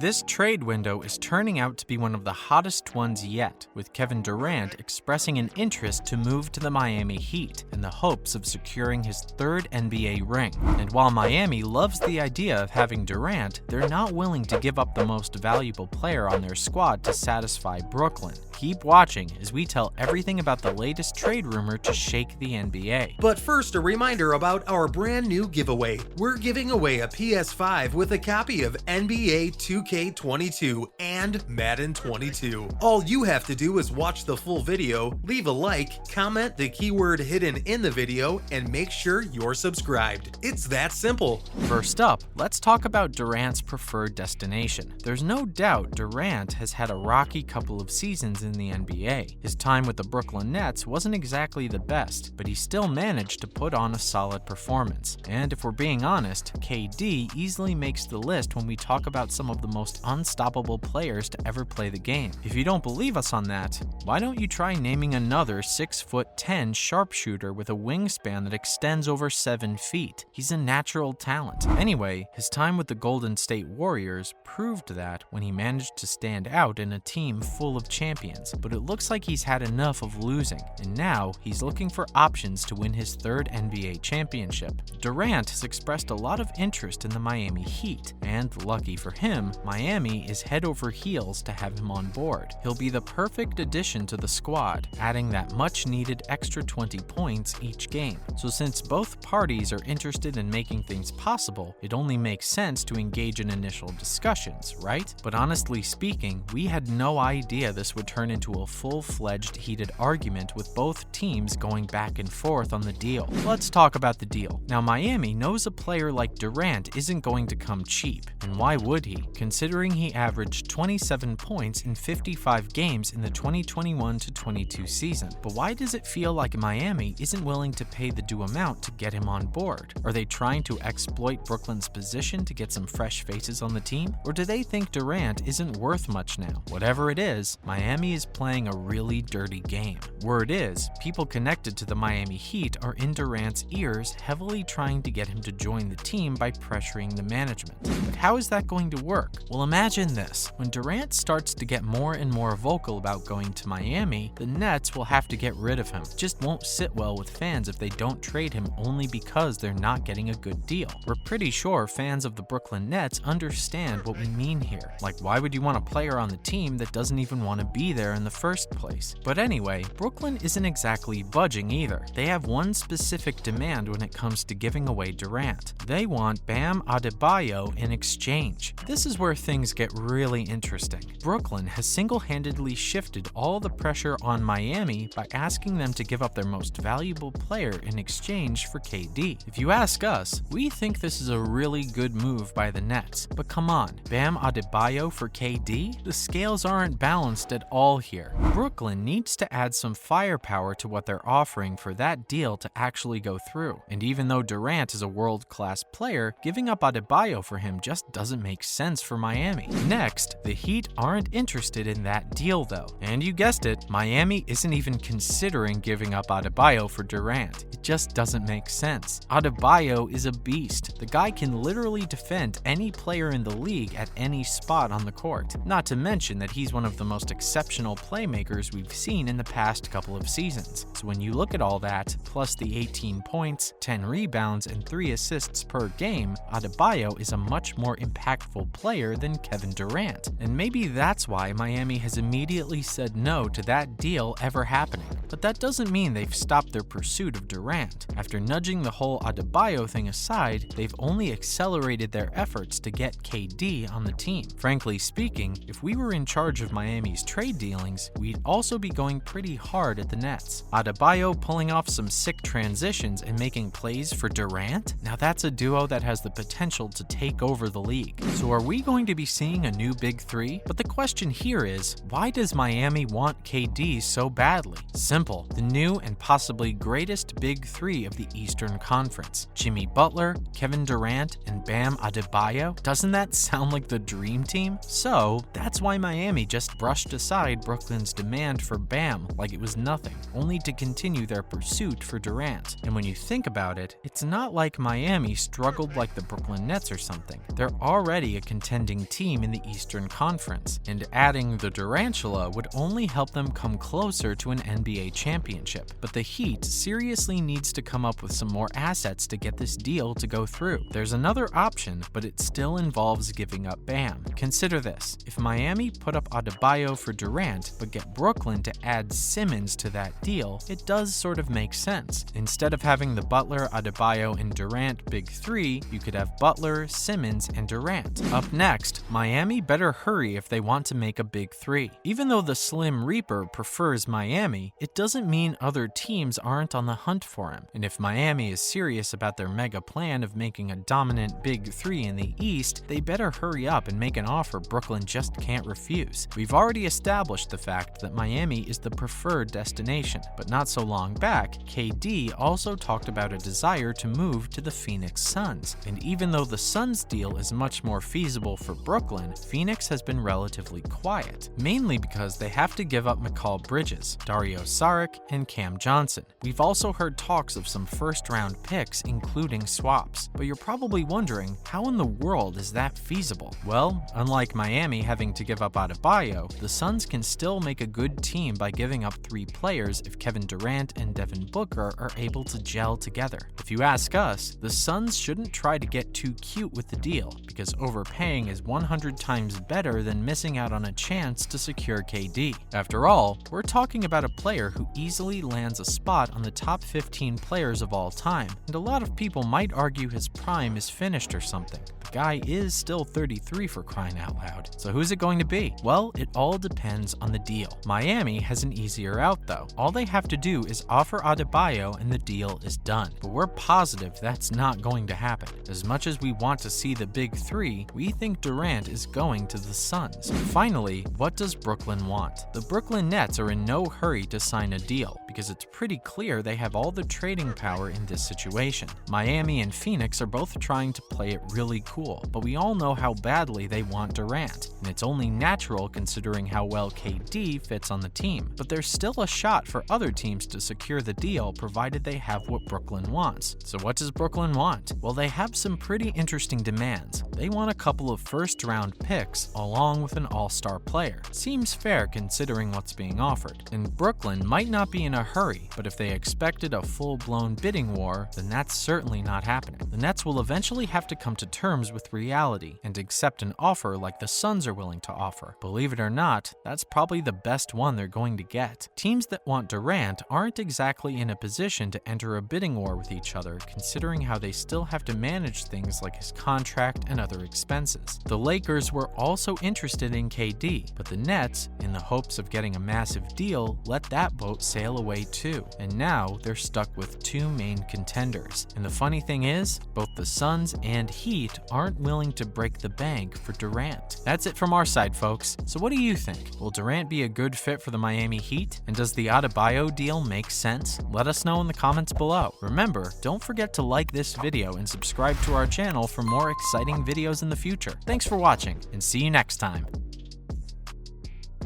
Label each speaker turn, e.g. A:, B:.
A: This trade window is turning out to be one of the hottest ones yet, with Kevin Durant expressing an interest to move to the Miami Heat in the hopes of securing his third NBA ring. And while Miami loves the idea of having Durant, they're not willing to give up the most valuable player on their squad to satisfy Brooklyn. Keep watching as we tell everything about the latest trade rumor to shake the NBA.
B: But first, a reminder about our brand new giveaway. We're giving away a PS5 with a copy of NBA 2K22 and Madden 22. All you have to do is watch the full video, leave a like, comment the keyword hidden in the video, and make sure you're subscribed. It's that simple.
A: First up, let's talk about Durant's preferred destination. There's no doubt Durant has had a rocky couple of seasons in the NBA. His time with the Brooklyn Nets wasn't exactly the best, but he still managed to put on a solid performance. And if we're being honest, KD easily makes the list when we talk about some of the most unstoppable players to ever play the game. If you don't believe us on that, why don't you try naming another 6'10" sharpshooter with a wingspan that extends over 7 feet? He's a natural talent. Anyway, his time with the Golden State Warriors proved that when he managed to stand out in a team full of champions. But it looks like he's had enough of losing, and now he's looking for options to win his third NBA championship. Durant has expressed a lot of interest in the Miami Heat, and lucky for him, Miami is head over heels to have him on board. He'll be the perfect addition to the squad, adding that much-needed extra 20 points each game. So since both parties are interested in making things possible, it only makes sense to engage in initial discussions, right? But honestly speaking, we had no idea this would turn into a full-fledged heated argument with both teams going back and forth on the deal. Let's talk about the deal. Now, Miami knows a player like Durant isn't going to come cheap, and why would he, considering he averaged 27 points in 55 games in the 2021-22 season. But why does it feel like Miami isn't willing to pay the due amount to get him on board? Are they trying to exploit Brooklyn's position to get some fresh faces on the team? Or do they think Durant isn't worth much now? Whatever it is, Miami is playing a really dirty game. Word is, people connected to the Miami Heat are in Durant's ears, heavily trying to get him to join the team by pressuring the management. But how is that going to work? Well, imagine this. When Durant starts to get more and more vocal about going to Miami, the Nets will have to get rid of him. It just won't sit well with fans if they don't trade him only because they're not getting a good deal. We're pretty sure fans of the Brooklyn Nets understand what we mean here. Like, why would you want a player on the team that doesn't even want to be there in the first place? But anyway, Brooklyn isn't exactly budging either. They have one specific demand when it comes to giving away Durant. They want Bam Adebayo in exchange. This is where things get really interesting. Brooklyn has single-handedly shifted all the pressure on Miami by asking them to give up their most valuable player in exchange for KD. If you ask us, we think this is a really good move by the Nets. But come on, Bam Adebayo for KD? The scales aren't balanced at all here. Brooklyn needs to add some firepower to what they're offering for that deal to actually go through. And even though Durant is a world-class player, giving up Adebayo for him just doesn't make sense for Miami. Next, the Heat aren't interested in that deal though. And you guessed it, Miami isn't even considering giving up Adebayo for Durant. It just doesn't make sense. Adebayo is a beast. The guy can literally defend any player in the league at any spot on the court. Not to mention that he's one of the most exceptional playmakers we've seen in the past couple of seasons. So when you look at all that, plus the 18 points, 10 rebounds, and 3 assists per game, Adebayo is a much more impactful player than Kevin Durant. And maybe that's why Miami has immediately said no to that deal ever happening. But that doesn't mean they've stopped their pursuit of Durant. After nudging the whole Adebayo thing aside, they've only accelerated their efforts to get KD on the team. Frankly speaking, if we were in charge of Miami's trade dealings, we'd also be going pretty hard at the Nets. Adebayo pulling off some sick transitions and making plays for Durant? Now that's a duo that has the potential to take over the league. So are we going to be seeing a new big three? But the question here is, why does Miami want KD so badly? Simple. simple. The new and possibly greatest big three of the Eastern Conference. Jimmy Butler, Kevin Durant, and Bam Adebayo. Doesn't that sound like the dream team? So, that's why Miami just brushed aside Brooklyn's demand for Bam like it was nothing, only to continue their pursuit for Durant. And when you think about it, it's not like Miami struggled like the Brooklyn Nets or something. They're already a contending team in the Eastern Conference, and adding the Durantula would only help them come closer to an NBA championship. But the Heat seriously needs to come up with some more assets to get this deal to go through. There's another option, but it still involves giving up Bam. Consider this: if Miami put up Adebayo for Durant, but get Brooklyn to add Simmons to that deal, it does sort of make sense. Instead of having the Butler, Adebayo, and Durant big three, you could have Butler, Simmons, and Durant. Up next, Miami better hurry if they want to make a big three. Even though the Slim Reaper prefers Miami, it doesn't mean other teams aren't on the hunt for him. And if Miami is serious about their mega plan of making a dominant big three in the East, they better hurry up and make an offer Brooklyn just can't refuse. We've already established the fact that Miami is the preferred destination, but not so long back, KD also talked about a desire to move to the Phoenix Suns. And even though the Suns deal is much more feasible for Brooklyn, Phoenix has been relatively quiet, mainly because they have to give up Mikal Bridges, Dario Saric, and Cam Johnson. We've also heard talks of some first-round picks, including swaps. But you're probably wondering, how in the world is that feasible? Well, unlike Miami having to give up Adebayo, the Suns can still make a good team by giving up 3 players if Kevin Durant and Devin Booker are able to gel together. If you ask us, the Suns shouldn't try to get too cute with the deal, because overpaying is 100 times better than missing out on a chance to secure KD. After all, we're talking about a player who easily lands a spot on the top 15 players of all time, and a lot of people might argue his prime is finished or something. The guy is still 33 for crying out loud. So who's it going to be? Well, it all depends on the deal. Miami has an easier out though. All they have to do is offer Adebayo and the deal is done. But we're positive that's not going to happen. As much as we want to see the big three, we think Durant is going to the Suns. Finally, what does Brooklyn want? The Brooklyn Nets are in no hurry to sign a deal, because it's pretty clear they have all the trading power in this situation. Miami and Phoenix are both trying to play it really cool, but we all know how badly they want Durant, and it's only natural considering how well KD fits on the team. But there's still a shot for other teams to secure the deal provided they have what Brooklyn wants. So what does Brooklyn want? Well, they have some pretty interesting demands. They want a couple of first-round picks along with an all-star player. Seems fair considering what's being offered. And Brooklyn might not be in a hurry, but if they expected a full-blown bidding war, then that's certainly not happening. The Nets will eventually have to come to terms with reality and accept an offer like the Suns are willing to offer. Believe it or not, that's probably the best one they're going to get. Teams that want Durant aren't exactly in a position to enter a bidding war with each other, considering how they still have to manage things like his contract and other expenses. The Lakers were also interested in KD, but the Nets, in the hopes of getting a massive deal, let that boat sail away too. And now they're stuck with 2 main contenders. And the funny thing is, both the Suns and Heat aren't willing to break the bank for Durant. That's it from our side, folks. So what do you think? Will Durant be a good fit for the Miami Heat? And does the Adebayo deal make sense? Let us know in the comments below. Remember, don't forget to like this video and subscribe to our channel for more exciting videos in the future. Thanks for watching, and see you next time.